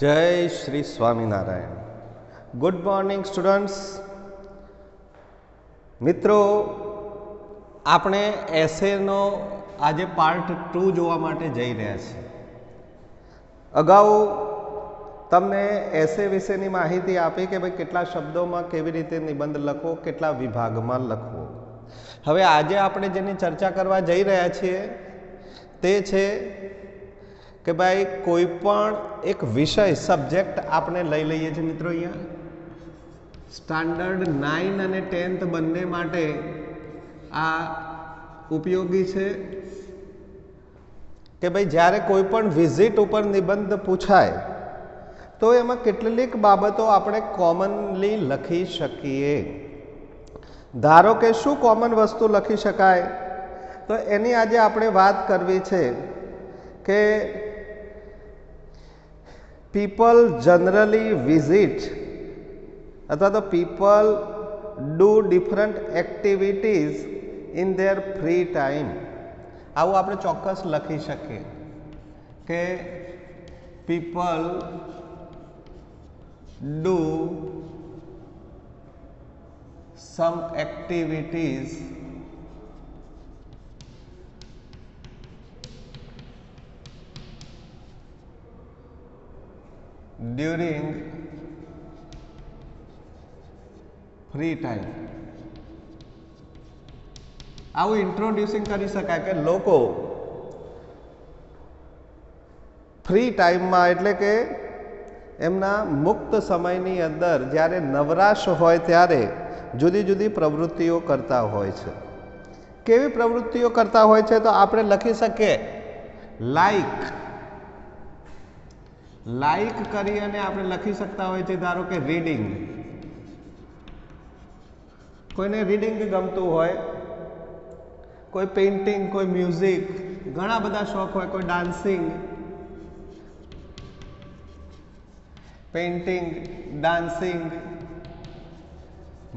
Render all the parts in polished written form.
जय Shri Swaminarayan. Good morning students. मित्रों, આપણે એસેનો આજે પાર્ટ 2 જોવા માટે જઈ રહ્યા છીએ। અગાઉ તમને એસે વિશેની માહિતી આપી કે ભાઈ કેટલા શબ્દોમાં કેવી રીતે નિબંધ લખવો, કેટલા વિભાગમાં લખવો। હવે આજે આપણે જેની ચર્ચા કરવા જઈ રહ્યા છીએ તે છે કે ભાઈ કોઈ પણ એક વિષય સબ્જેક્ટ આપણે લઈ લઈએ છીએ મિત્રો। અહીંયા સ્ટાન્ડર્ડ 9 અને 10th બંને માટે આ ઉપયોગી છે કે ભાઈ જ્યારે કોઈ પણ વિઝિટ ઉપર નિબંધ પૂછાય તો એમાં કેટલીક બાબતો આપણે કોમનલી લખી શકીએ। ધારો કે શું કોમન વસ્તુ લખી શકાય, તો એની આજે આપણે વાત કરવી છે કે people generally visit અથવા તો people do different activities in their free time। આવું આપણે ચોક્કસ લખી શકીએ કે people do some activities during free time। આવું ઇન્ટ્રોડ્યુસિંગ કરી શકાય કે લોકો ફ્રી ટાઈમમાં એટલે કે એમના મુક્ત સમયની અંદર જ્યારે નવરાશ હોય ત્યારે જુદી જુદી પ્રવૃત્તિઓ કરતા હોય છે। કેવી પ્રવૃત્તિઓ કરતા હોય છે, તો આપણે લખી શકીએ લાઈક કરી અને આપણે લખી શકતા હોય છે। ધારો કે રીડિંગ, કોઈને રીડિંગ ગમતું હોય, કોઈ પેઇન્ટિંગ, કોઈ મ્યુઝિક, ઘણા બધા શોખ હોય, કોઈ ડાન્સિંગ, પેઇન્ટિંગ, ડાન્સિંગ,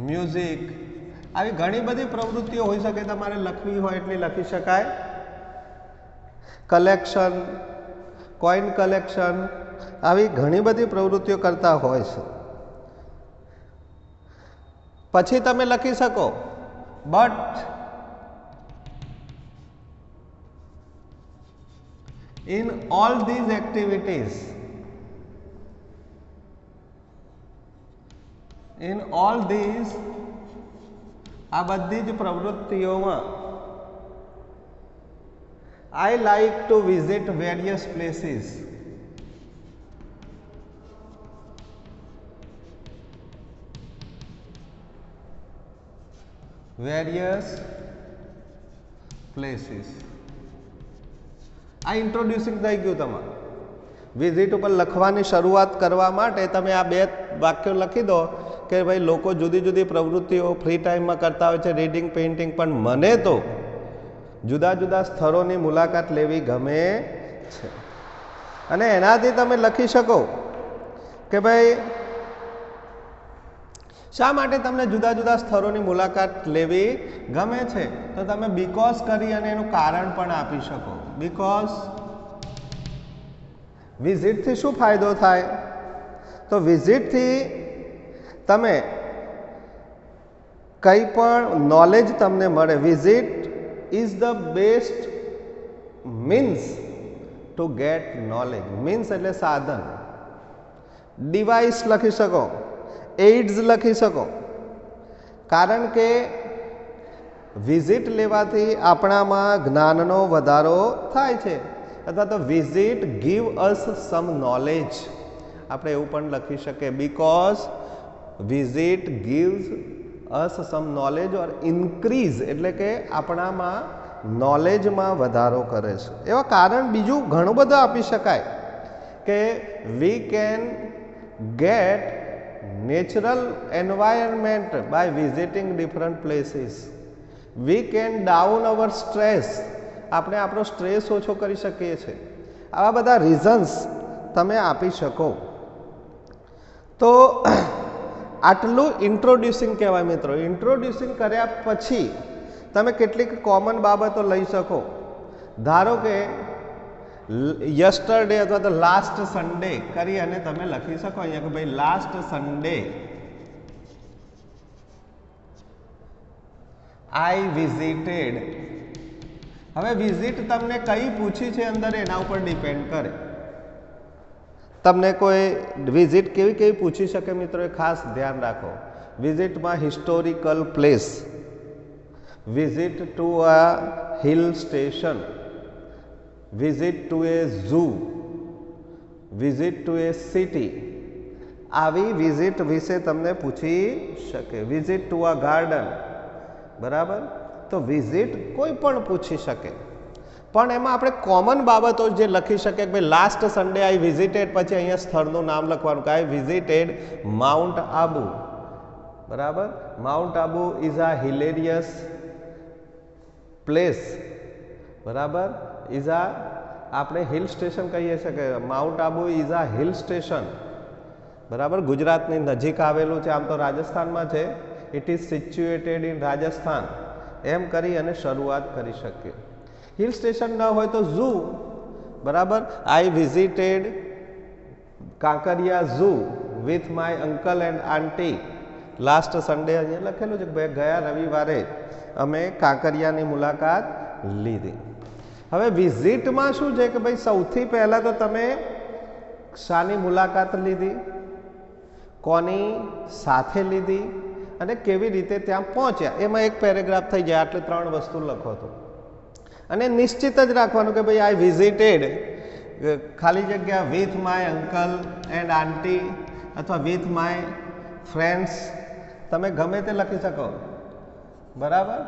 મ્યુઝિક, આવી ઘણી બધી પ્રવૃત્તિઓ હોઈ શકે। તમારે લખવી હોય એટલી લખી શકાય। કલેક્શન, કોઈન કલેક્શન, આવી ઘણી બધી પ્રવૃત્તિઓ કરતા હોય છે। પછી તમે લખી શકો but in all these activities, in all these, આ બધી જ પ્રવૃત્તિઓમાં I like to visit various places। various places આ ઇન્ટ્રોડ્યુસિંગ થઈ ગયું તમારું। વિઝિટ ઉપર લખવાની શરૂઆત કરવા માટે તમે આ બે વાક્યો લખી દો કે ભાઈ લોકો જુદી જુદી પ્રવૃત્તિઓ ફ્રી ટાઈમમાં કરતા હોય છે, રીડિંગ, પેઇન્ટિંગ, પણ મને તો જુદા જુદા સ્થળોની મુલાકાત લેવી ગમે છે। અને એનાથી તમે લખી શકો કે ભાઈ શા માટે તમને જુદા જુદા સ્થળોની મુલાકાત લેવી ગમે છે, તો તમે બીકોઝ કરી અને એનું કારણ પણ આપી શકો। બીકોઝ વિઝિટથી શું ફાયદો થાય, તો વિઝિટથી તમે કંઈ પણ નોલેજ તમને મળે। Visit is the best means to gate knowledge. Means એટલે સાધન, ડિવાઇસ લખી શકો, એઇડ્સ લખી શકો, કારણ કે વિઝિટ લેવાથી આપણામાં જ્ઞાનનો વધારો થાય છે। અથવા તો visit give us some knowledge, આપણે એવું પણ લખી શકીએ because visit gives us some knowledge or increase એટલે કે આપણામાં નોલેજમાં વધારો કરે છે। એવા કારણ બીજું ઘણું બધું આપી શકાય કે we can get natural environment by visiting different places. We can down our stress, આપણે આપણો સ્ટ્રેસ ઓછો કરી શકીએ છીએ। આવા બધા રીઝન્સ તમે આપી શકો। તો આટલું ઇન્ટ્રોડ્યુસિંગ કહેવાય મિત્રો। ઇન્ટ્રોડ્યુસિંગ કર્યા પછી તમે કેટલીક કોમન બાબતો લઈ શકો। ધારો કે યસ્ટરડે અથવા તો લાસ્ટ સન્ડે કરી અને તમે લખી શકો અહીંયા કે ભાઈ લાસ્ટ સન્ડે આઈ વિઝિટેડ. હવે વિઝિટ તમને કઈ પૂછી છે અંદર એના ઉપર ડિપેન્ડ કરે. તમને કોઈ વિઝિટ કેવી કેવી પૂછી શકે મિત્રો, એ ખાસ ધ્યાન રાખો. વિઝિટમાં historical place, visit to a hill station, visit to a zoo, visit to a city, આવી વિઝિટ વિશે તમને પૂછી શકે. વિઝિટ ટુ અ ગાર્ડન, બરાબર. તો વિઝિટ કોઈ પણ પૂછી શકે, પણ એમાં આપણે કોમન બાબતો જે લખી શકીએ કે ભાઈ લાસ્ટ સન્ડે આઈ વિઝિટેડ, પછી અહીંયા સ્થળનું નામ લખવાનું કે આઈ વિઝિટેડ માઉન્ટ આબુ, બરાબર. Mount Abu is a hilarious place, બરાબર. ઇઝ અ આપણે હિલ સ્ટેશન કહીએ છીએ કે Mount Abu is a hill station, બરાબર. ગુજરાતની નજીક આવેલું છે, આમ તો રાજસ્થાનમાં છે. It is situated in Rajasthan, એમ કરી અને શરૂઆત કરી શકીએ. હિલ સ્ટેશન ન હોય તો ઝૂ, બરાબર. I visited Kankaria zoo with my uncle and aunty last Sunday. અહીંયા લખેલું છે કે ભાઈ ગયા રવિવારે અમે કાંકરિયાની મુલાકાત લીધી. હવે વિઝિટમાં શું છે કે ભાઈ સૌથી પહેલાં તો તમે શાની મુલાકાત લીધી, કોની સાથે લીધી અને કેવી રીતે ત્યાં પહોંચ્યા, એમાં એક પેરેગ્રાફ થઈ જાય. આટલે 3 વસ્તુ લખો તો. અને નિશ્ચિત જ રાખવાનું કે ભાઈ આઈ વિઝિટેડ ખાલી જગ્યા વિથ માય અંકલ એન્ડ આંટી અથવા વિથ માય ફ્રેન્ડ્સ, તમે ગમે તે લખી શકો, બરાબર.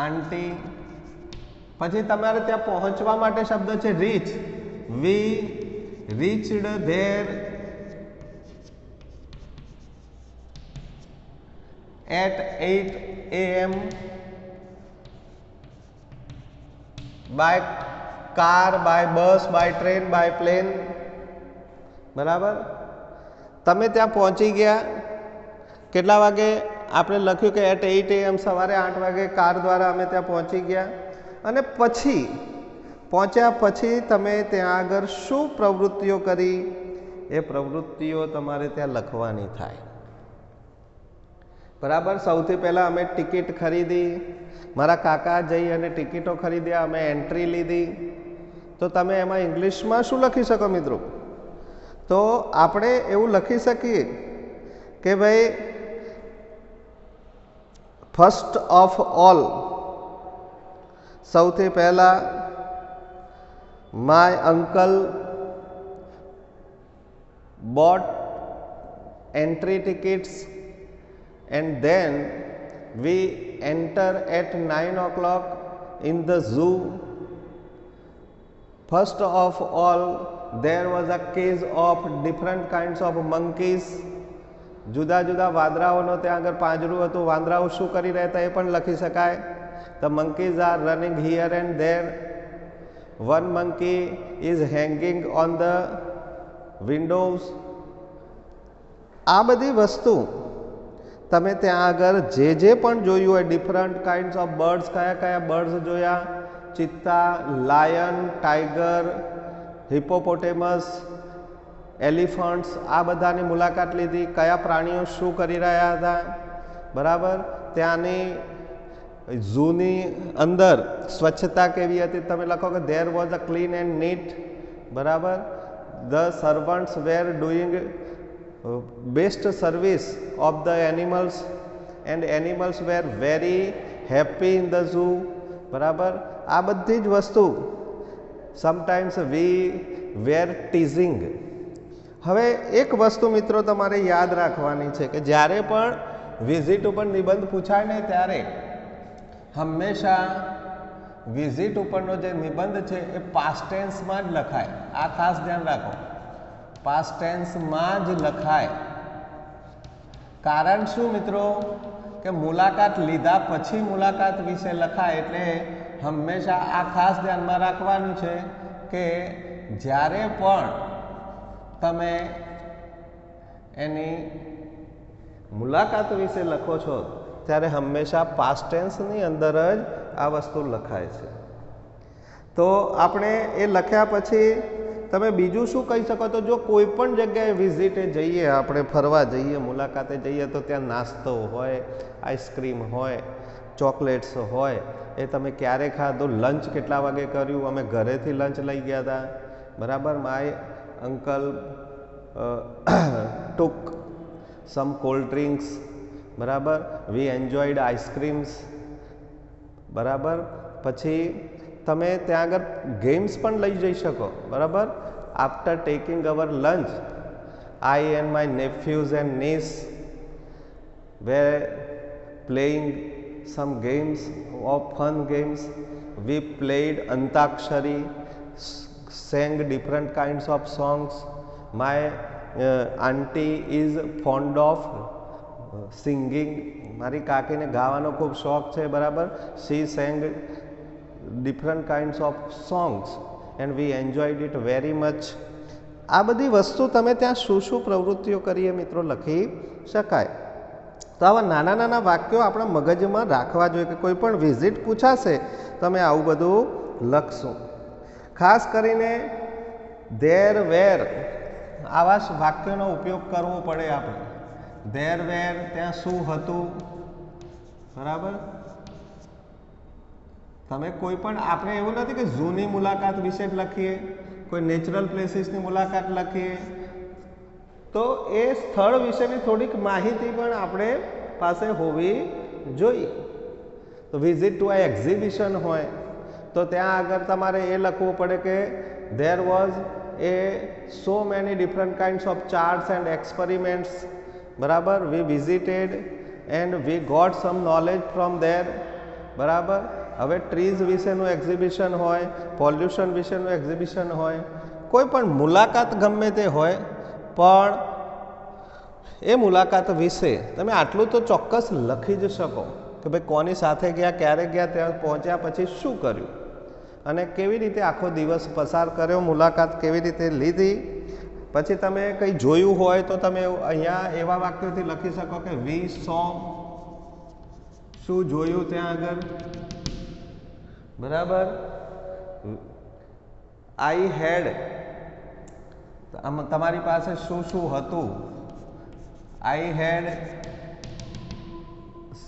આંટી, પછી તમારે ત્યાં પહોંચવા માટે શબ્દ છે reach. We reached there at 8 AM by car, by bus, by train, by plane, બરાબર. તમે ત્યાં પહોંચી ગયા કેટલા વાગે, આપણે લખ્યું કે at 8 AM, સવારે 8 વાગે કાર દ્વારા અમે ત્યાં પહોંચી ગયા. અને પછી પહોંચ્યા પછી તમે ત્યાં આગળ શું પ્રવૃત્તિઓ કરી, એ પ્રવૃત્તિઓ તમારે ત્યાં લખવાની થાય, બરાબર. સૌથી પહેલાં અમે ટિકિટ ખરીદી, મારા કાકા જઈ અને ટિકિટો ખરીદ્યા, અમે એન્ટ્રી લીધી. તો તમે એમાં ઇંગ્લિશમાં શું લખી શકો મિત્રો, તો આપણે એવું લખી શકીએ કે ભાઈ ફર્સ્ટ ઓફ ઓલ, સૌથી પહેલાં my uncle boat entry tickets and then we enter at 9 o'clock in the zoo. First of all, there was a cage of different kinds of monkeys. જુદા જુદા વાંદરાઓનો ત્યાં આગળ પાંજરું હતું, વાંદરાઓ શું કરી રહ્યા હતા એ પણ લખી શકાય. The monkeys are running here and there. One monkey is hanging on the windows. આ બધી વસ્તુ તમે ત્યાં આગળ જે પણ જોયું હોય, ડિફરન્ટ કાઇન્ડ્સ ઓફ બર્ડ્સ, કયા કયા બર્ડ્સ જોયા, ચિત્તા, લાયન, ટાઈગર, હિપોપોટેમસ, એલિફન્ટ્સ, આ બધાની મુલાકાત લીધી. કયા પ્રાણીઓ શું કરી રહ્યા હતા, બરાબર. ત્યાંની ઝૂની અંદર સ્વચ્છતા કેવી હતી, તમે લખો કે there was a clean and neat, બરાબર. The servants were doing best service of the animals and animals were very happy in the zoo, બરાબર. આ બધી જ વસ્તુ sometimes we were teasing. હવે એક વસ્તુ મિત્રો તમારે યાદ રાખવાની છે કે જ્યારે પણ વિઝિટ ઉપર નિબંધ પૂછાય ને ત્યારે હંમેશા વિઝિટ ઉપરનો જે નિબંધ છે એ પાસ્ટ ટેન્સમાં જ લખાય. આ ખાસ ધ્યાન રાખો, પાસ્ટ ટેન્સમાં જ લખાય. કારણ શું મિત્રો, કે મુલાકાત લીધા પછી મુલાકાત વિશે લખાય. એટલે હંમેશા આ ખાસ ધ્યાનમાં રાખવાનું છે કે જ્યારે પણ તમે એની મુલાકાત વિશે લખો છો ત્યારે હંમેશા પાસ્ટ ટેન્સની અંદર જ આ વસ્તુ લખાય છે. તો આપણે એ લખ્યા પછી તમે બીજું શું કહી શકો? તો જો કોઈ પણ જગ્યાએ વિઝિટે જઈએ, આપણે ફરવા જઈએ, મુલાકાતે જઈએ, તો ત્યાં નાસ્તો હોય, આઈસ્ક્રીમ હોય, ચોકલેટ્સ હોય, એ તમે ક્યારે ખાધું? લંચ કેટલા વાગે કર્યું? અમે ઘરેથી લંચ લઈ ગયા હતા, બરાબર. My uncle took some cold drinks, બરાબર. વી એન્જોયડ આઈસ્ક્રીમ્સ, બરાબર. પછી તમે ત્યાં આગળ ગેમ્સ પણ લઈ જઈ શકો, બરાબર. After taking our lunch, I and my nephews and nieces were playing some games of fun games. We played antakshari, sang different kinds of songs. My auntie is fond of singing. મારી કાકીને ગાવાનો ખૂબ શોખ છે, બરાબર. She sang different kinds of songs and we enjoyed it very much. આ બધી વસ્તુ તમે ત્યાં શું પ્રવૃત્તિઓ કરીએ મિત્રો લખી શકાય. તો આવા નાના નાના વાક્યો આપણા મગજમાં રાખવા જોઈએ કે કોઈ પણ વિઝિટ પૂછાશે તમે આવું બધું લખશો. ખાસ કરીને ધેર વેર આવા વાક્યોનો ઉપયોગ કરવો પડે આપણે. ધેર વેર, ત્યાં શું હતું, બરાબર. તમે કોઈ પણ, આપણે એવું નથી કે ઝૂની મુલાકાત વિશે જ લખીએ, કોઈ નેચરલ પ્લેસીસની મુલાકાત લખીએ, તો એ સ્થળ વિશેની થોડીક માહિતી પણ આપણે પાસે હોવી જોઈએ. તો વિઝિટ ટુ આ એક્ઝિબિશન હોય તો ત્યાં આગળ તમારે એ લખવું પડે કે there was a so many different kinds of charts and experiments, બરાબર. We visited and we got some knowledge from there, બરાબર. હવે ટ્રીઝ વિશેનું એક્ઝિબિશન હોય, પોલ્યુશન વિશેનું એક્ઝિબિશન હોય, કોઈ પણ મુલાકાત ગમે તે હોય, પણ એ મુલાકાત વિશે તમે આટલું તો ચોક્કસ લખી જ શકો કે ભાઈ કોની સાથે ગયા, ક્યારે ગયા, ત્યાં પહોંચ્યા પછી શું કર્યું અને કેવી રીતે આખો દિવસ પસાર કર્યો, મુલાકાત કેવી રીતે લીધી. પછી તમે કંઈ જોયું હોય તો તમે અહીંયા એવા વાક્યોથી લખી શકો કે વી સો, શું જોયું ત્યાં આગળ, બરાબર. આઈ હેડ, તમારી પાસે શું હતું. I had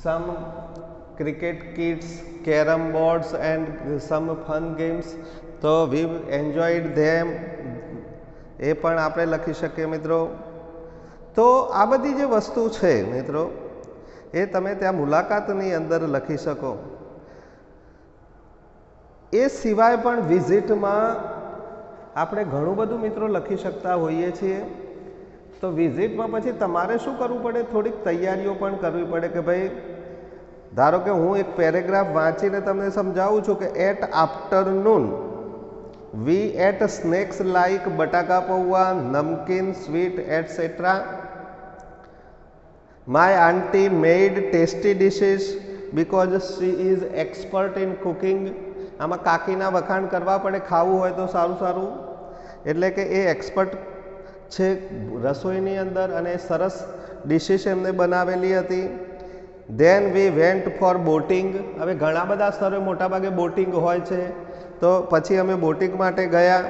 some cricket kits, carom boards and some fun games. So we enjoyed them. એ પણ આપણે લખી શકીએ મિત્રો. તો આ બધી જે વસ્તુ છે મિત્રો એ તમે ત્યાં મુલાકાતની અંદર લખી શકો. એ સિવાય પણ વિઝિટમાં આપણે ઘણું બધું મિત્રો લખી શકતા હોઈએ છીએ. તો વિઝિટમાં પછી તમારે શું કરવું પડે? થોડીક તૈયારીઓ પણ કરવી પડે કે ભાઈ ધારો કે હું એક પેરેગ્રાફ વાંચીને તમને સમજાવું છું કે at afternoon we ate snacks like batata poha, namkeen, sweet etcetera. My aunty made tasty dishes because she is expert in cooking. આમાં કાકીના વખાણ કરવા પડે, ખાવું હોય તો સારું સારું, એટલે કે એ એક્સપર્ટ છે રસોઈની અંદર અને સરસ ડિશિસ એમને બનાવેલી હતી. Then we went for boating. હવે ઘણા બધા સ્થળે મોટાભાગે બોટિંગ હોય છે, તો પછી અમે બોટિંગ માટે ગયા.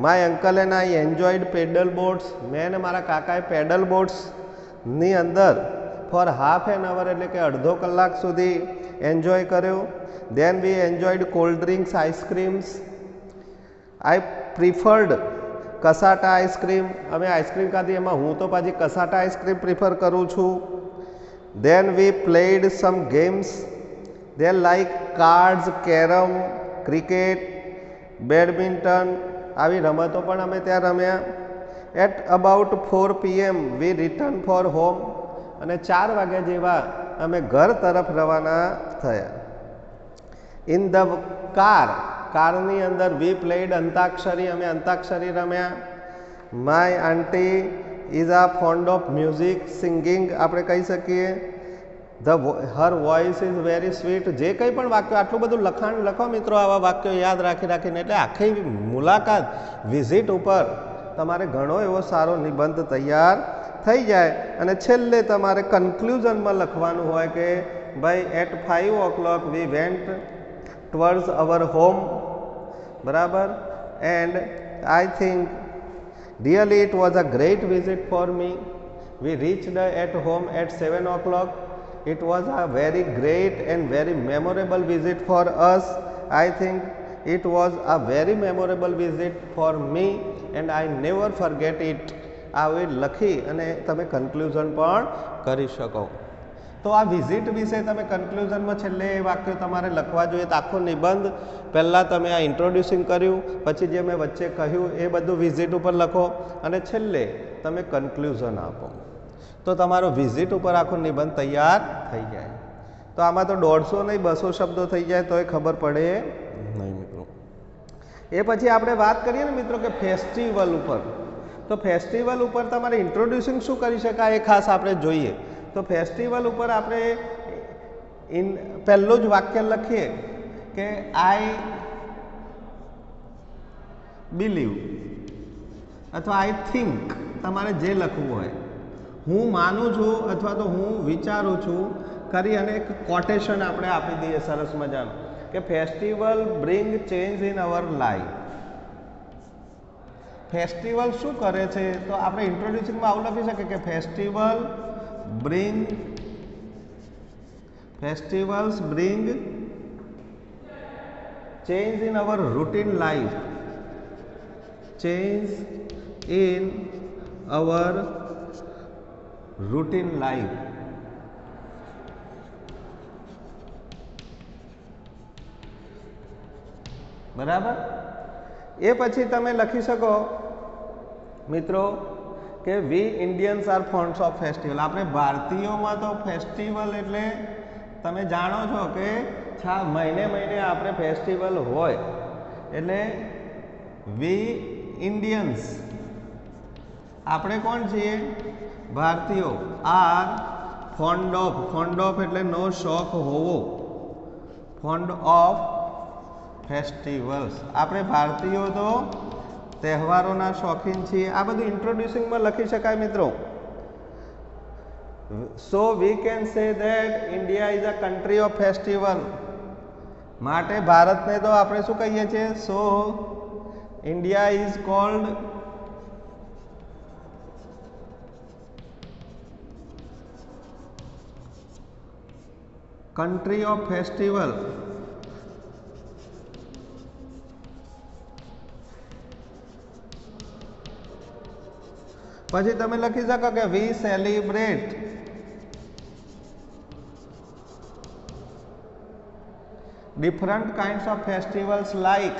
My uncle and I enjoyed pedal boats. મેં અને મારા કાકાએ પેડલ બોટ્સની અંદર ફોર હાફ એન અવર એટલે કે અડધો કલાક સુધી એન્જોય કર્યો. Then we enjoyed cold drinks, ice creams. I preferred cassata ice cream. અમે આઈસ્ક્રીમ ખાધી, એમાં હું તો પાછી કસાટા આઈસ્ક્રીમ પ્રિફર કરું છું. Then we played some games there like cards, carrom, cricket, badminton. આવી રમતો પણ અમે ત્યાં રમ્યા. At about 4 PM we return for home. અને 4 વાગ્યા જેવા અમે ઘર તરફ રવાના થયા. ઇન ધ કારની અંદર વી પ્લેડ અંતાક્ષરી. અમે અંતાક્ષરી રમ્યા. માય આંટી ઇઝ આ ફોન્ડ ઓફ મ્યુઝિક, સિંગિંગ આપણે કહી શકીએ. હર વોઇસ ઇઝ વેરી સ્વીટ. જે કંઈ પણ વાક્યો, આટલું બધું લખાણ લખો મિત્રો, આવા વાક્યો યાદ રાખીને, એટલે આખી મુલાકાત વિઝિટ ઉપર તમારે ઘણો એવો સારો નિબંધ તૈયાર થઈ જાય. અને છેલ્લે તમારે કન્ક્લુઝનમાં લખવાનું હોય કે ભાઈ at 5 o'clock we went towards our home. બરાબર. And I think really it was a great visit for me. We reached at home at 7 o'clock. It was a very great and very memorable visit for us. I think it was a very memorable visit for me and I never forget it. આવી લખી અને તમે conclusion પણ કરી શકો. તો આ visit વિશે તમે કન્ક્લુઝનમાં છેલ્લે એ વાક્ય તમારે લખવા જોઈએ. તો આખો નિબંધ પહેલાં તમે આ ઇન્ટ્રોડ્યુસિંગ કર્યું, પછી જે મેં વચ્ચે કહ્યું એ બધું વિઝિટ ઉપર લખો અને છેલ્લે તમે કન્ક્લુઝન આપો. તો તમારો વિઝિટ ઉપર આખો નિબંધ તૈયાર થઈ જાય. તો આમાં તો 150 નહીં 200 શબ્દો થઈ જાય તોય ખબર પડે નહીં મિત્રો. એ પછી આપણે વાત કરીએ ને મિત્રો કે ફેસ્ટિવલ ઉપર. તો ફેસ્ટિવલ ઉપર તમારે ઇન્ટ્રોડ્યુસિંગ શું કરી શકાય એ ખાસ આપણે જોઈએ. તો ફેસ્ટિવલ ઉપર આપણે પહેલું જ વાક્ય લખીએ કે આઈ બિલીવ અથવા આઈ થિંક, તમારે જે લખવું હોય. હું માનું છું અથવા તો હું વિચારું છું કરી અને એક કોટેશન આપણે આપી દઈએ સરસ મજાનું કે festival bring change in our life. Festival શું કરે છે? તો આપણે ઇન્ટ્રોડ્યુસિંગમાં આવું લખી શકીએ કે festivals bring change in our routine life. Change in our routine life. બરાબર. એ પછી તમે લખી શકો મિત્રો કે વી ઇન્ડિયન્સ આર ફોન્ડ્સ ઓફ ફેસ્ટિવલ. આપણે ભારતીયોમાં તો ફેસ્ટિવલ એટલે તમે જાણો છો કે મહિને મહિને આપણે ફેસ્ટિવલ હોય એટલે વી ઇન્ડિયન્સ આપણે કોણ છીએ? ભારતીયો. આર ફોન્ડ ઓફ એટલે નો શોખ હોવો, ફોન્ડ ઓફ ફેસ્ટિવલ્સ. આપણે ભારતીયો તો તહેવારોના શોખીન છીએ. આ બધું ઇન્ટ્રોડ્યુસિંગમાં લખી શકાય મિત્રો. So we can say that India is a country of festival. માટે ભારતને તો આપણે શું કહીએ છીએ? So India is called country of festival. પછી તમે લખી શકો કે we celebrate different kinds of festivals like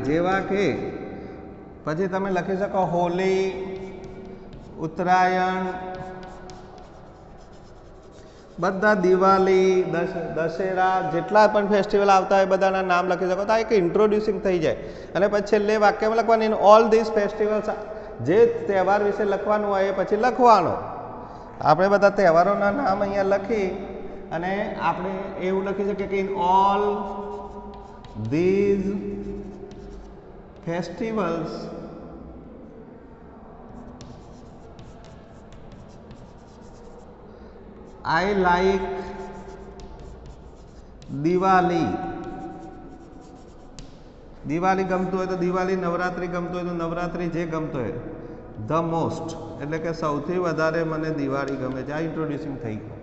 જેવા કે પછી તમે લખી શકો હોલી, ઉત્તરાયણ, બધા દિવાળી, દશેરા, જેટલા પણ ફેસ્ટિવલ આવતા હોય બધાના નામ લખી શકો. તો આ એક ઇન્ટ્રોડ્યુસિંગ થઈ જાય. અને પછી છેલ્લે વાક્યમાં લખવાનું ઇન ઓલ ધીસ ફેસ્ટિવલ્સ. જે તહેવાર વિશે લખવાનું હોય એ પછી લખવાનું. આપણે બધા તહેવારોના નામ અહીંયા લખી અને આપણે એવું લખી શકીએ કે in all these festivals I like Diwali. Diwali ગમતું હોય તો દિવાળી, નવરાત્રિ ગમતું હોય તો નવરાત્રિ, જે ગમતું હોય ધ મોસ્ટ એટલે કે સૌથી વધારે મને દિવાળી ગમે છે. આ ઇન્ટ્રોડ્યુસિંગ થઈ ગયું.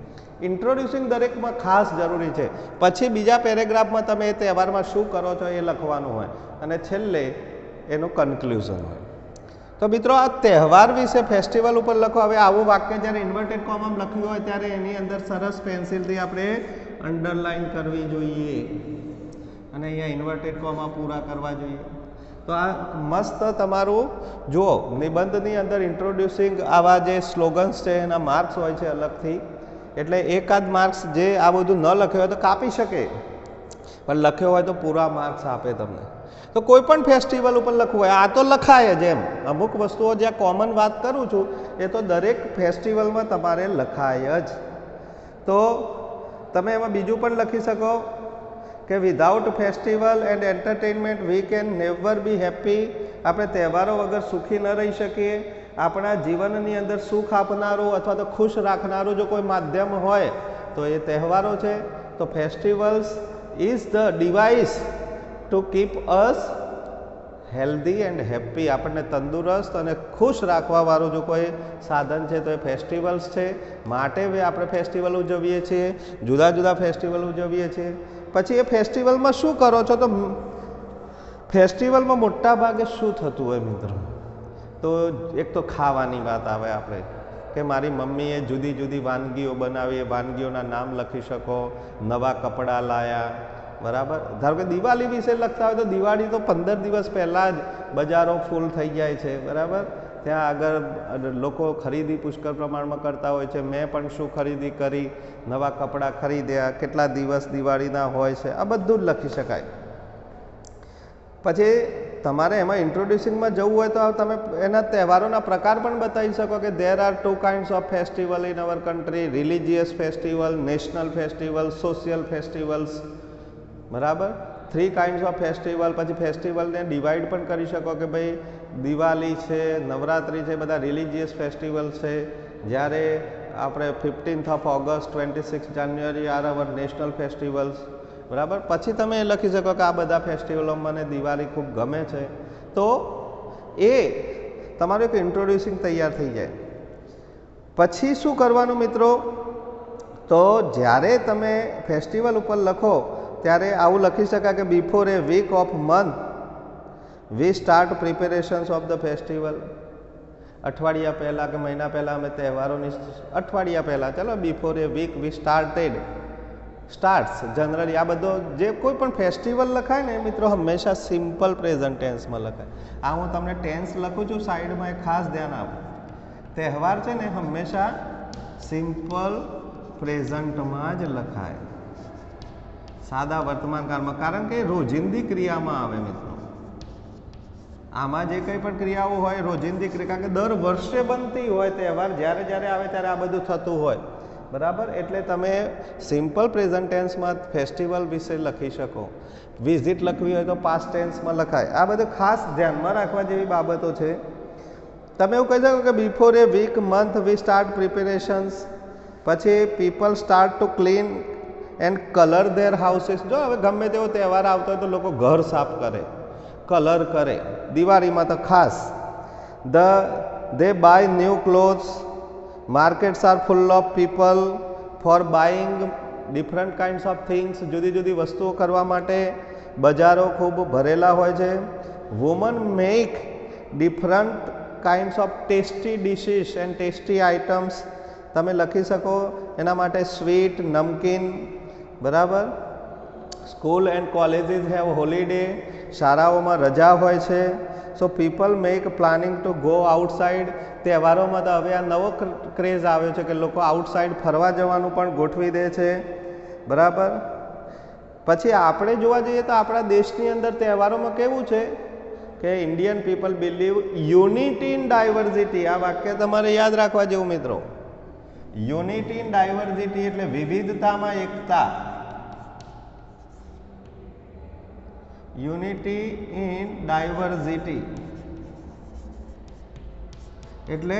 ઇન્ટ્રોડ્યુસિંગ દરેકમાં ખાસ જરૂરી છે. પછી બીજા પેરેગ્રાફમાં તમે એ તહેવારમાં શું કરો છો એ લખવાનું હોય અને છેલ્લે એનું કન્ક્લુઝન હોય. તો મિત્રો આ તહેવાર વિશે ફેસ્ટિવલ ઉપર લખો. હવે આવું વાક્ય જ્યારે ઇન્વર્ટેડ કોમામાં લખ્યું હોય ત્યારે એની અંદર સરસ પેન્સિલથી આપણે અંડરલાઇન કરવી જોઈએ અને અહીંયા ઇન્વર્ટેડ કોમા પૂરા કરવા જોઈએ. તો આ મસ્ત તમારું જુઓ નિબંધની અંદર ઇન્ટ્રોડ્યુસિંગ આવા જે સ્લોગન્સ છે એના માર્ક્સ હોય છે અલગથી. એટલે એકાદ માર્ક્સ જે આ બધું ન લખ્યો હોય તો કાપી શકે, પણ લખ્યો હોય તો પૂરા માર્ક્સ આપે તમને. તો કોઈ પણ ફેસ્ટિવલ ઉપર લખવું હોય આ તો લખાય જ. એમ અમુક વસ્તુઓ જ્યાં કોમન વાત કરું છું એ તો દરેક ફેસ્ટિવલમાં તમારે લખાય જ. તો તમે એમાં બીજું પણ લખી શકો કે without festival and entertainment we can never be happy આપણે તહેવારો વગર સુખી ન રહી શકીએ? આપણા જીવનની અંદર સુખ આપનારું અથવા તો ખુશ રાખનારું જો કોઈ માધ્યમ હોય તો એ તહેવારો છે. તો festivals is the device to keep us healthy and happy. આપણને તંદુરસ્ત અને ખુશ રાખવાવાળું જો કોઈ સાધન છે તો એ ફેસ્ટિવલ્સ છે. માટે આપણે ફેસ્ટિવલ ઉજવીએ છીએ, જુદા જુદા ફેસ્ટિવલ ઉજવીએ છીએ. પછી એ ફેસ્ટિવલમાં શું કરો છો? તો ફેસ્ટિવલમાં મોટા ભાગે શું થતું હોય મિત્રો? તો એક તો ખાવાની વાત આવે આપણે કે મારી મમ્મીએ જુદી જુદી વાનગીઓ બનાવી, એ વાનગીઓના નામ લખી શકો, નવા કપડાં લાયા, બરાબર. ધારો કે દિવાળી વિશે લખતા હોય તો દિવાળી તો 15 દિવસ પહેલાં જ બજારો ફૂલ થઈ જાય છે, બરાબર. ત્યાં આગળ લોકો ખરીદી પુષ્કળ પ્રમાણમાં કરતા હોય છે. મેં પણ શું ખરીદી કરી, નવા કપડાં ખરીદ્યા, કેટલા દિવસ દિવાળીના હોય છે, આ બધું જ લખી શકાય. પછી તમારે એમાં ઇન્ટ્રોડ્યુસિંગમાં જવું હોય તો તમે એના તહેવારોના પ્રકાર પણ બતાવી શકો કે there are 2 kinds of festival in our country, religious festival, national festival, social festivals, બરાબર. 3 kinds of festival. પછી ફેસ્ટિવલને ડિવાઈડ પણ કરી શકો કે ભાઈ દિવાળી છે, નવરાત્રિ છે, બધા રિલિજિયસ ફેસ્ટિવલ છે. જ્યારે આપણે 15th of August, 26th January are our national festivals, બરાબર. પછી તમે એ લખી શકો કે આ બધા ફેસ્ટિવલો મને દિવાળી ખૂબ ગમે છે. તો એ તમારું એક ઇન્ટ્રોડ્યુસિંગ તૈયાર થઈ જાય. પછી શું કરવાનું મિત્રો? તો જ્યારે તમે ફેસ્ટિવલ ઉપર લખો ત્યારે આવું લખી શકાય કે before a week of month we start preparations of the festival. અઠવાડિયા પહેલાં કે મહિના પહેલાં અમે તહેવારોની, અઠવાડિયા પહેલાં, ચાલો before a week V starts generally. આ બધો જે કોઈ પણ ફેસ્ટિવલ લખાય ને મિત્રો હંમેશા સિમ્પલ પ્રેઝન્ટ ટેન્સમાં લખાય. આ હું તમને ટેન્સ લખું છું સાઈડમાં, એ ખાસ ધ્યાન આપો. તહેવાર છે ને હંમેશા સિમ્પલ પ્રેઝન્ટમાં જ લખાય, સાદા વર્તમાનકાળમાં, કારણ કે રોજિંદી ક્રિયામાં આવે મિત્રો. આમાં જે કંઈ પણ ક્રિયાઓ હોય રોજિંદી ક્રિયા, કારણ કે દર વર્ષે બનતી હોય તહેવાર, જ્યારે જ્યારે આવે ત્યારે આ બધું થતું હોય, બરાબર. એટલે તમે સિમ્પલ પ્રેઝન્ટ ટેન્સમાં ફેસ્ટિવલ વિશે લખી શકો. વિઝિટ લખવી હોય તો પાસ્ટ ટેન્સમાં લખાય. આ બધું ખાસ ધ્યાનમાં રાખવા જેવી બાબતો છે. તમે એવું કહી શકો કે before a week month we start preparations. પછી people start to clean and colour their houses. જો હવે ગમે તેવો તહેવાર આવતો હોય તો લોકો ઘર સાફ કરે, કલર કરે. દિવાળીમાં તો ખાસ they buy new clothes. Markets are full of people for buying different kinds of things. જુદી જુદી વસ્તુઓ કરવા માટે બજારો ખૂબ ભરેલા હોય છે. Woman make different kinds of tasty dishes and tasty items. તમે લખી શકો એના માટે સ્વીટ, નમકીન, બરાબર. School and colleges have holiday. શાળાઓમાં રજા હોય છે. So people make planning to go outside. તહેવારોમાં તો હવે આ નવો ક્રેઝ આવ્યો છે કે લોકો આઉટસાઇડ ફરવા જવાનું પણ ગોઠવી દે છે, બરાબર. પછી આપણે જોવા જઈએ તો આપણા દેશની અંદર તહેવારોમાં કેવું છે કે Indian people believe unity in diversity. આ વાક્ય તમારે યાદ રાખવા જેવું મિત્રો. યુનિટી ઇન ડાયવર્સિટી એટલે વિવિધતામાં એકતા. યુનિટી ઇન ડાયવર્સિટી એટલે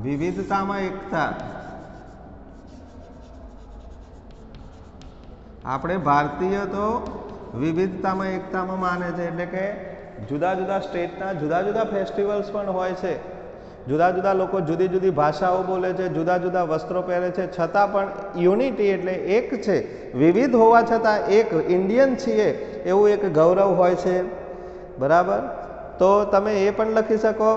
વિવિધતામાં એકતા. આપણે ભારતીય તો વિવિધતામાં એકતામાં માને છે. એટલે કે જુદા જુદા સ્ટેટના જુદા જુદા ફેસ્ટિવલ્સ પણ હોય છે. જુદા જુદા લોકો જુદી જુદી ભાષાઓ બોલે છે, જુદા જુદા વસ્ત્રો પહેરે છે, છતાં પણ યુનિટી એટલે એક છે. વિવિધ હોવા છતાં એક ઇન્ડિયન છીએ એવું એક ગૌરવ હોય છે, બરાબર. તો તમે એ પણ લખી શકો.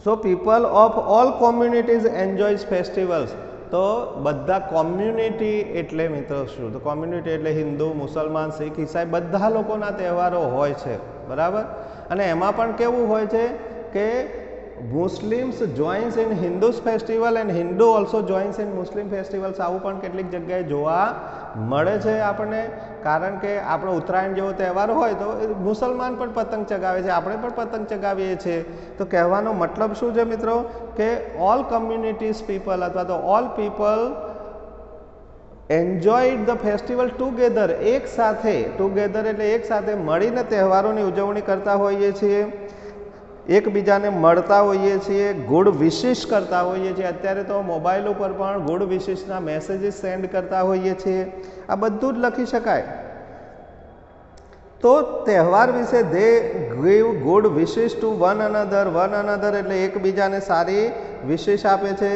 So people of all communities એન્જોયઝ festivals. તો બધા કોમ્યુનિટી એટલે મિત્રો શું? તો કોમ્યુનિટી એટલે હિન્દુ, મુસલમાન, શીખ, ઈસાઈ બધા લોકોના તહેવારો હોય છે, બરાબર. અને એમાં પણ કેવું હોય છે કે Muslims joins in Hindus festival and Hindu also joins in Muslim festivals. આવું પણ કેટલીક જગ્યાએ જોવા મળે છે આપણને. કારણ કે આપણો ઉત્તરાયણ જેવો તહેવાર હોય તો મુસલમાન પણ પતંગ ચગાવે છે, આપણે પણ પતંગ ચગાવીએ છીએ. તો કહેવાનો મતલબ શું છે મિત્રો કે ઓલ કમ્યુનિટીઝ પીપલ અથવા તો all people enjoyed the festival together, એક સાથે, ટુગેધર એટલે એક સાથે મળીને તહેવારોની ઉજવણી કરતા હોઈએ છીએ, એકબીજાને મળતા હોઈએ છીએ, ગુડ વિશિસ કરતા હોઈએ છીએ. અત્યારે તો મોબાઈલ ઉપર પણ ગુડ વિશિસના મેસેજીસ સેન્ડ કરતા હોઈએ છીએ. આ બધું જ લખી શકાય. તો તહેવાર વિશે they give good wishes to one another એટલે એકબીજાને સારી વિશિસ આપે છે.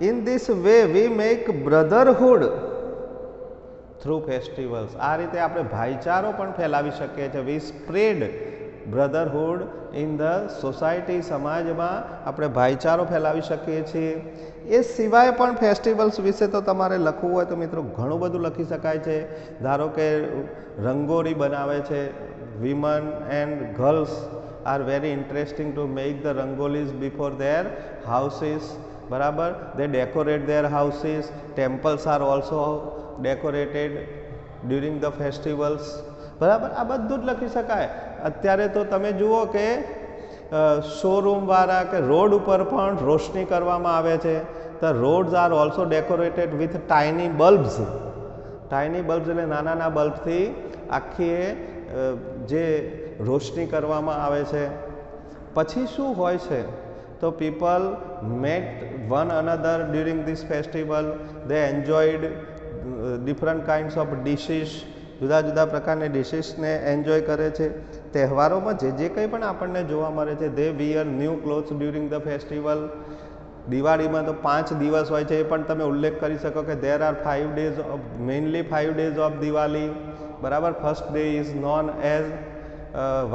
In this way we make brotherhood through festivals. આ રીતે આપણે ભાઈચારો પણ ફેલાવી શકીએ છીએ. We spread brotherhood in the society, સમાજમાં આપણે ભાઈચારો ફેલાવી શકીએ છીએ. એ સિવાય પણ ફેસ્ટિવલ્સ વિશે તો તમારે લખવું હોય તો મિત્રો ઘણું બધું લખી શકાય છે. ધારો કે રંગોળી બનાવે છે. Women and girls are very interesting to make the rangolis before their houses. બરાબર, they decorate their houses. Temples are also decorated during the festivals. બરાબર, આ બધું જ લખી શકાય. અત્યારે તો તમે જુઓ કે શોરૂમવાળા કે રોડ ઉપર પણ રોશની કરવામાં આવે છે. The rods R also decorated with tiny bulbs. Tiny bulbs એટલે નાના બલ્બથી આખી જે રોશની કરવામાં આવે છે. પછી શું હોય છે તો people met one another during this festival. They enjoyed different kinds of dishes. જુદા જુદા પ્રકારની ડિશિસને એન્જોય કરે છે. તહેવારોમાં જે કંઈ પણ આપણને જોવા મળે છે, they wear new clothes during the festival. દિવાળીમાં તો 5 દિવસ હોય છે, એ પણ તમે ઉલ્લેખ કરી શકો કે there are 5 days of, mainly 5 days of Diwali. બરાબર, first day is known as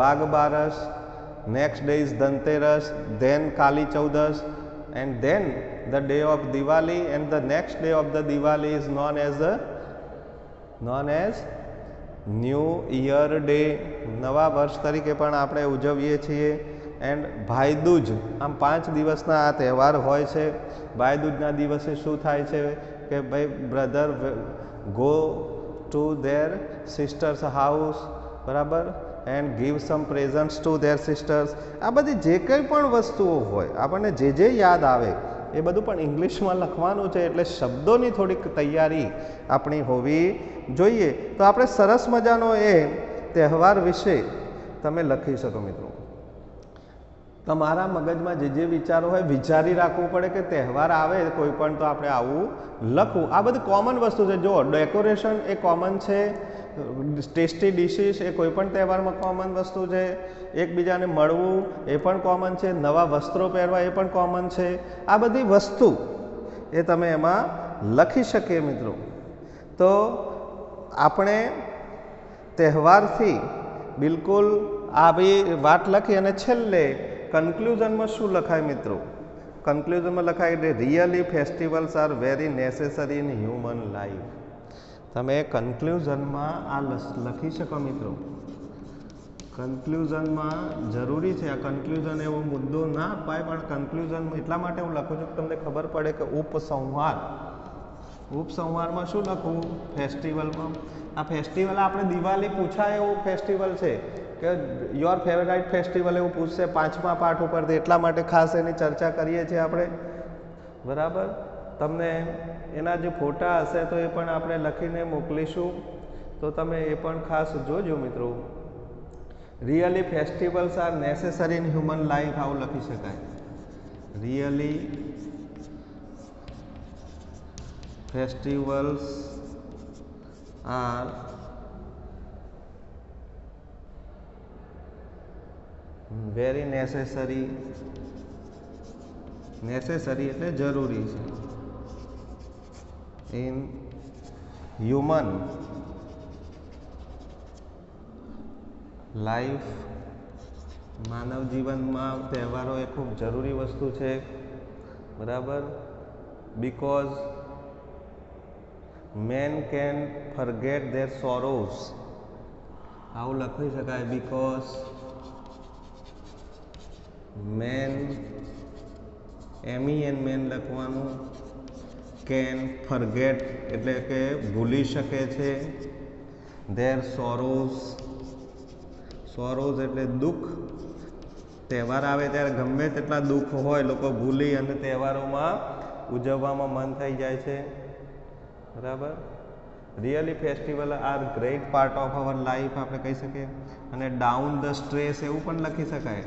Vagh Baras, next day is Dhanteras, then Kali Chaudas, and then the day of Diwali, and the next day of the Diwali is known as new year day. નવા વર્ષ તરીકે પણ આપણે ઉજવીએ છીએ. And Bhai Dooj. આમ 5 દિવસના આ તહેવાર હોય છે. ભાઈદૂજના દિવસે શું થાય છે કે ભાઈ brother go to their sisters house. બરાબર, and give some presents to their sisters. આ બધી જે કંઈ પણ વસ્તુઓ હોય, આપણને જે યાદ આવે એ બધું પણ ઇંગ્લિશમાં લખવાનું છે. એટલે શબ્દોની થોડીક તૈયારી આપણી હોવી જોઈએ. તો આપણે સરસ મજાનો એ તહેવાર વિશે તમે લખી શકો મિત્રો. તમારા મગજમાં જે વિચારો હોય વિચારી રાખવું પડે કે તહેવાર આવે કોઈ પણ તો આપણે આવું લખવું. આ બધી કોમન વસ્તુ છે. જો ડેકોરેશન એ કોમન છે, ટેસ્ટી ડિશિસ એ કોઈ પણ તહેવારમાં કોમન વસ્તુ છે, એકબીજાને મળવું એ પણ કોમન છે, નવા વસ્ત્રો પહેરવા એ પણ કોમન છે. આ બધી વસ્તુ એ તમે એમાં લખી શકીએ મિત્રો. તો આપણે તહેવારથી બિલકુલ આવી વાત લખી અને છેલ્લે કન્ક્લુઝનમાં શું લખાય મિત્રો? કન્ક્લુઝનમાં લખાય કે really festivals are very necessary in human life. તમે કન્ક્લુઝનમાં આ લખી શકો મિત્રો. કન્ક્લુઝનમાં જરૂરી છે. આ કન્ક્લુઝન એવો મુદ્દો ના અપાય, પણ કન્ક્લુઝન એટલા માટે હું લખું છું કે તમને ખબર પડે કે ઉપસંહાર. ઉપસંહારમાં શું લખવું ફેસ્ટિવલમાં? આ ફેસ્ટિવલ આપણે દિવાળી પૂછાય એવું ફેસ્ટિવલ છે કે યોર ફેવરાઇટ ફેસ્ટિવલ એવું પૂછશે 5મા પાઠ ઉપરથી. એટલા માટે ખાસ એની ચર્ચા કરીએ છીએ આપણે. બરાબર, તમને એના જે ફોટા હશે તો એ પણ આપણે લખીને મોકલીશું, તો તમે એ પણ ખાસ જોજો મિત્રો. Really festivals are necessary in human life, આવું લખી શકાય. Really festivals are very necessary એટલે જરૂરી છે in human life. માનવ જીવનમાં તહેવારો એ ખૂબ જરૂરી વસ્તુ છે. બરાબર, because men can forget their sorrows. આવું લખી શકાય. because men, men લખવાનું, can forget એટલે કે ભૂલી શકે છે. their sorrows એટલે દુઃખ. તહેવાર આવે ત્યારે ગમે તેટલા દુઃખ હોય લોકો ભૂલી અને તહેવારોમાં ઉજવવામાં મન થઈ જાય છે. બરાબર, really festival R great part of our life આપણે કહી શકીએ. અને ડાઉન ધ સ્ટ્રેસ એવું પણ લખી શકાય.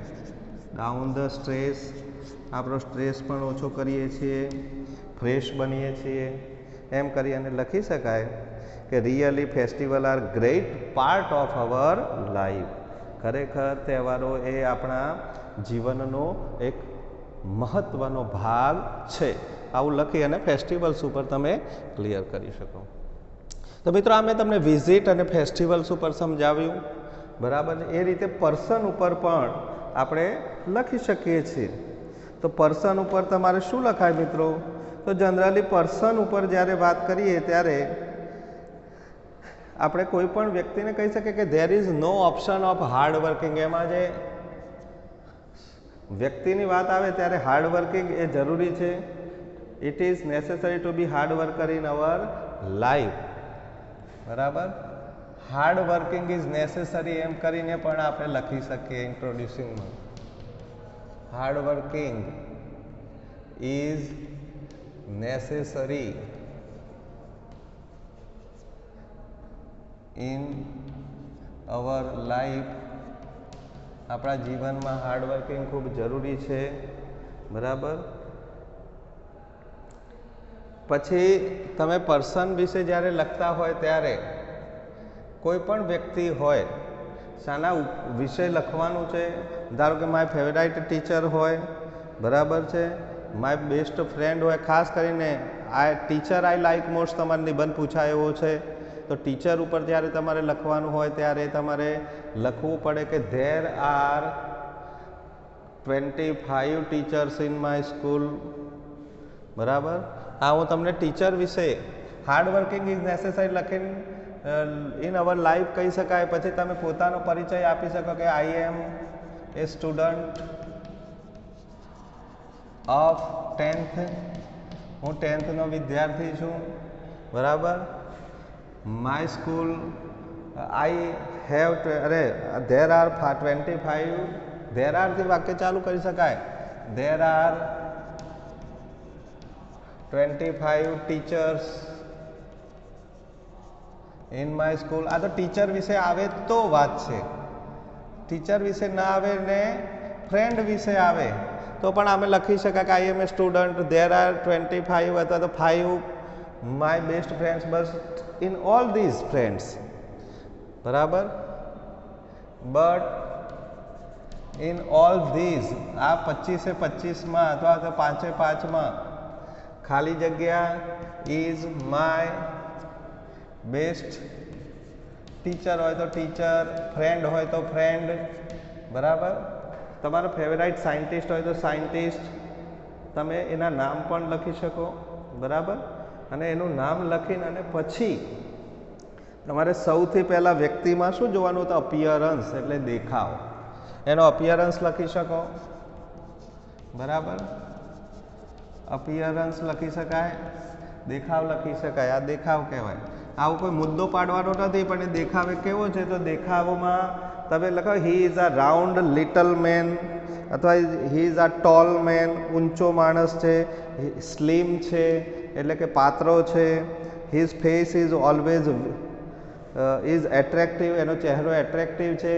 ડાઉન ધ સ્ટ્રેસ, આપણો સ્ટ્રેસ પણ ઓછો કરીએ છીએ, ફ્રેશ બનીએ છીએ, એમ કરી અને લખી શકાય કે really festival R great part of our life. ખરેખર તહેવારો એ આપણા જીવનનો એક મહત્ત્વનો ભાગ છે. આવું લખી અને ફેસ્ટિવલ્સ ઉપર તમે ક્લિયર કરી શકો. તો મિત્રો, આ મેં તમને વિઝિટ અને ફેસ્ટિવલ્સ ઉપર સમજાવ્યું, બરાબર. એ રીતે પર્સન ઉપર પણ આપણે લખી શકીએ છીએ. તો પર્સન ઉપર તમારે શું લખાય મિત્રો? તો જનરલી પર્સન ઉપર જ્યારે વાત કરીએ ત્યારે આપણે કોઈ પણ વ્યક્તિને કહી શકીએ કે there is no option of hard working. એમાં જે વ્યક્તિની વાત આવે ત્યારે હાર્ડ વર્કિંગ એ જરૂરી છે. It is necessary to be hard worker in our life, બરાબર. હાર્ડ વર્કિંગ ઇઝ નેસેસરી એમ કરીને પણ આપણે લખી શકીએ ઇન્ટ્રોડ્યુસિંગમાં. Hard working is necessary in our life. આપણા જીવનમાં હાર્ડ વર્કિંગ ખૂબ જરૂરી છે, બરાબર. પછી તમે પર્સન વિશે જ્યારે લખતા હોય ત્યારે કોઈ પણ વ્યક્તિ હોય, શાના વિશે લખવાનું છે? ધારો કે માય ફેવરાઇટ ટીચર હોય, બરાબર છે, માય બેસ્ટ ફ્રેન્ડ હોય. ખાસ કરીને આ ટીચર આઈ લાઈક મોસ્ટ તમારો નિબંધ પૂછાય એવો છે, તો ટીચર ઉપર જ્યારે તમારે લખવાનું હોય ત્યારે તમારે લખવું પડે કે there are 25 teachers in my school, બરાબર. આ હું તમને ટીચર વિશે હાર્ડ વર્કિંગ ઇઝ નેસેસરી લખીને ઇન અવર લાઈફ કહી શકાય. પછી તમે પોતાનો પરિચય આપી શકો કે આઈ એમ એ સ્ટુડન્ટ ઓફ 10th. હું 10th નો વિદ્યાર્થી છું, બરાબર. My school I have there are 25. There આરથી વાક્ય ચાલુ કરી શકાય. There are 25 teachers in my school. આ તો ટીચર વિશે આવે તો વાત છે. ટીચર વિશે ના આવે ને ફ્રેન્ડ વિશે આવે તો પણ અમે લખી શકાય કે આઈ એમ એ સ્ટુડન્ટ, ધેર આર 25 અથવા તો 5 my best friends, bus in all these friends, બરાબર. બટ ઇન ઓલ ધીઝ, આ 25-25માં અથવા તો 5-5માં ખાલી જગ્યા ઇઝ માય બેસ્ટ ટીચર હોય તો ટીચર, ફ્રેન્ડ હોય તો ફ્રેન્ડ, બરાબર. તમારો ફેવરાઇટ સાયન્ટિસ્ટ હોય તો સાયન્ટિસ્ટ. તમે એના નામ પણ લખી શકો, બરાબર. અને એનું નામ લખીને અને પછી તમારે સૌથી પહેલાં વ્યક્તિમાં શું જોવાનું? તો અપિયરન્સ એટલે દેખાવ. એનો અપિયરન્સ લખી શકો, બરાબર. અપિયરન્સ લખી શકાય, દેખાવ લખી શકાય. આ દેખાવ કહેવાય. આવો કોઈ મુદ્દો પાડવાનો નથી, પણ એ દેખાવ એ કેવો છે? તો દેખાવમાં તમે લખો he is a round little man, અથવા he is a tall man, ઊંચો માણસ છે. સ્લિમ છે એટલે કે પાતળો છે. His face is always is attractive, એનો ચહેરો એટ્રેક્ટિવ છે.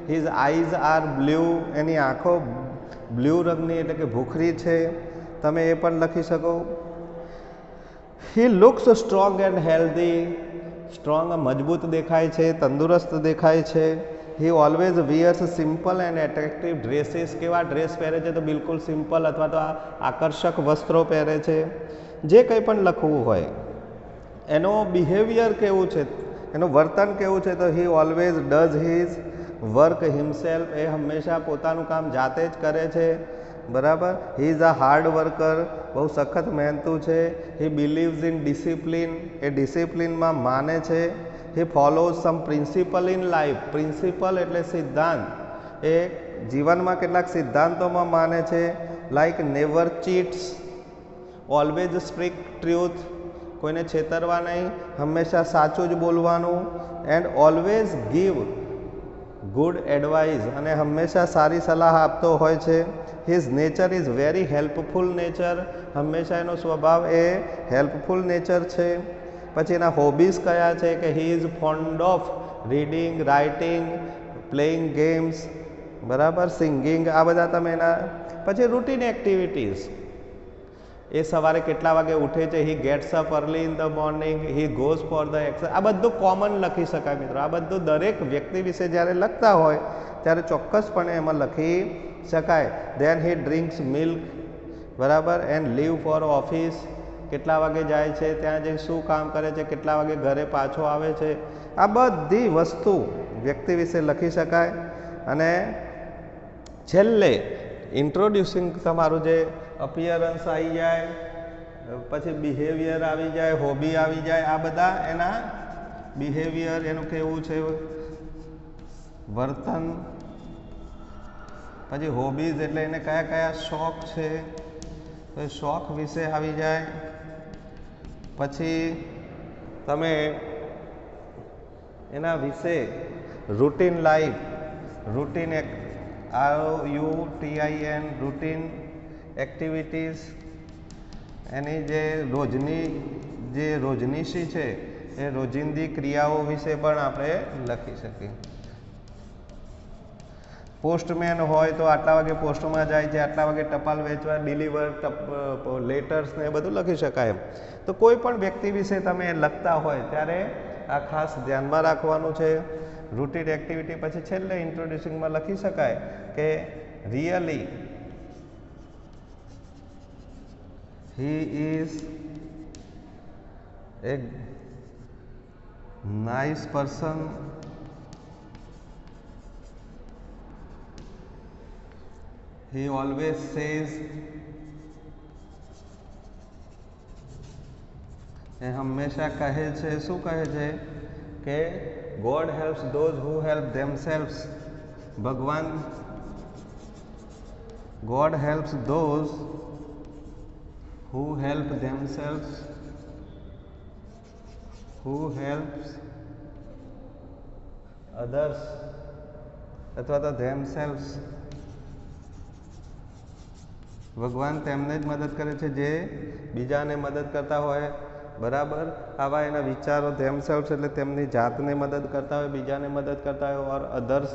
હિઝ આઈઝ આર બ્લુ, એની આંખો બ્લુ રંગની એટલે કે ભૂખરી છે. તમે એ પણ લખી શકો. He looks strong and healthy, strong મજબૂત દેખાય છે, તંદુરસ્ત દેખાય છે. He always wears simple and attractive dresses. કેવા ડ્રેસ પહેરે છે? તો બિલકુલ સિમ્પલ અથવા તો આકર્ષક વસ્ત્રો પહેરે છે. જે કંઈ પણ લખવું હોય, એનો બિહેવિયર કેવું છે, એનું વર્તન કેવું છે? તો he always does his work himself, એ હંમેશા પોતાનું કામ જાતે જ કરે છે, બરાબર. He is a hard worker, બહુ સખત મહેનતુ છે. હી બિલીવ્સ ઇન ડિસિપ્લિન, એ ડિસિપ્લિનમાં માને છે. He follows some principle in life, principle એટલે સિદ્ધાંત, એ જીવનમાં કેટલાક સિદ્ધાંતોમાં માને છે. Like never cheats, always speak truth, કોઈને છેતરવા નહીં, હંમેશા સાચું જ બોલવાનું. And always give good advice, અને હંમેશા સારી સલાહ આપતો હોય છે. His nature is very helpful nature, હંમેશા એનો સ્વભાવ એ હેલ્પફુલ નેચર છે. પછી એના હોબીઝ કયા છે કે he is found of reading, writing, playing games, બરાબર, સિંગિંગ, આ બધા તમે એના. પછી રૂટીન એક્ટિવિટીઝ, એ સવારે કેટલા વાગે ઉઠે છે, હી gets up early in the morning, he goes for the exercise, આ બધું કોમન લખી શકાય મિત્રો. આ બધું દરેક વ્યક્તિ વિશે જ્યારે લખતા હોય ત્યારે ચોક્કસપણે એમાં લખી શકાય. ધેન હી ડ્રિંક્સ મિલ્ક, બરાબર, એન્ડ લીવ ફોર ઓફિસ, કેટલા વાગે જાય છે, ત્યાં જઈ શું કામ કરે છે, કેટલા વાગે ઘરે પાછો આવે છે, આ બધી વસ્તુ વ્યક્તિ વિશે લખી શકાય. અને છેલ્લે ઇન્ટ્રોડ્યુસિંગ તમારું જે અપિયરન્સ આવી જાય, પછી બિહેવિયર આવી જાય, હોબી આવી જાય, આ બધા એના બિહેવિયર, એનું કેવું છે વર્તન, પછી હોબીઝ એટલે એને કયા કયા શોખ છે તો એ શોખ વિશે આવી જાય. પછી તમે એના વિશે routine life, routine RUTIN, routine activities, એની જે રોજનીશી છે એ રોજિંદી ક્રિયાઓ વિશે પણ આપણે લખી શકીએ. પોસ્ટમેન હોય તો આટલા વાગે પોસ્ટમાં જાય છે, આટલા વાગે ટપાલ વેચવા, ડિલિવર લેટર્સ ને એ બધું લખી શકાય. તો કોઈ પણ વ્યક્તિ વિશે તમે લખતા હોય ત્યારે આ ખાસ ધ્યાનમાં રાખવાનું છે. Routine activity. પછી છેલ્લે ઇન્ટ્રોડ્યુસિંગમાં લખી શકાય કે really he is a nice person, he always says, એ હંમેશા કહે છે, શું કહે છે કે God helps those who help themselves, ભગવાન, God helps those who help themselves, who helps others, અથવા તો themselves, ભગવાન તેમને જ મદદ કરે છે જે બીજાને મદદ કરતા હોય, બરાબર. આવા એના વિચારો, ધેમસેલ્ફ એટલે તેમની જાતને મદદ કરતા હોય, બીજાને મદદ કરતા હોય, ઓર અધર્સ,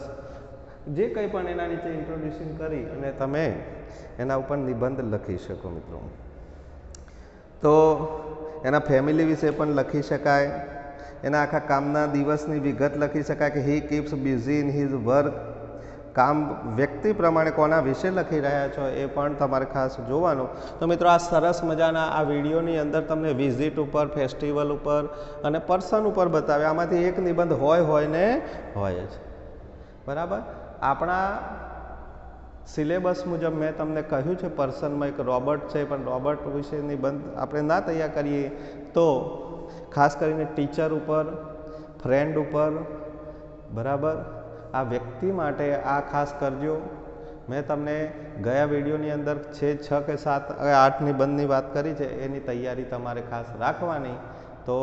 જે કંઈ પણ એના નીચે ઇન્ટ્રોડ્યુસિંગ કરી અને તમે એના ઉપર નિબંધ લખી શકો મિત્રો. તો એના ફેમિલી વિશે પણ લખી શકાય, એના આખા કામના દિવસની વિગત લખી શકાય કે હી keeps busy in his work, કામ વ્યક્તિ પ્રમાણે કોના વિશે લખી રહ્યા છો એ પણ તમારે ખાસ જોવાનું. તો મિત્રો આ સરસ મજાના આ વિડીયોની અંદર તમને વિઝિટ ઉપર, ફેસ્ટિવલ ઉપર અને પર્સન ઉપર બતાવે. આમાંથી એક નિબંધ હોય ને હોય જ, બરાબર. આપણા સિલેબસ મુજબ મેં તમને કહ્યું છે પર્સનમાં એક રોબર્ટ છે, પણ રોબર્ટ વિશે નિબંધ આપણે ના તૈયાર કરીએ તો ખાસ કરીને ટીચર ઉપર, ફ્રેન્ડ ઉપર, બરાબર, આ વ્યક્તિ માટે આ ખાસ કરજો. મેં તમને ગયા વિડીયોની અંદર 6 કે 7 8 નિબંધની વાત કરી છે, એની તૈયારી તમારે ખાસ રાખવાની, તો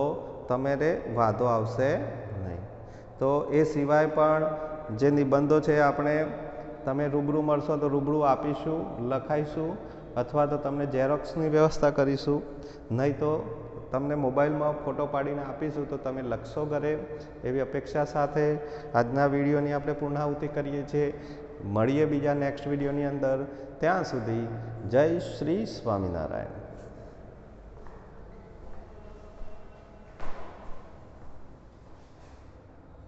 તમારે વાંધો આવશે નહીં. તો એ સિવાય પણ જે નિબંધો છે આપણે તમે રૂબરૂ મળશો તો રૂબરૂ આપીશું, લખાઈશું, અથવા તો તમને ઝેરોક્સની વ્યવસ્થા કરીશું, નહીં તો તમને મોબાઈલમાં ફોટો પાડીને આપીશું તો તમે લખશો ઘરે, એવી અપેક્ષા સાથે આજના વિડીયોની આપણે પૂર્ણાહુતિ કરીએ છીએ. મળીએ બીજા નેક્સ્ટ વિડીયોની અંદર. ત્યાં સુધી જય શ્રી સ્વામિનારાયણ.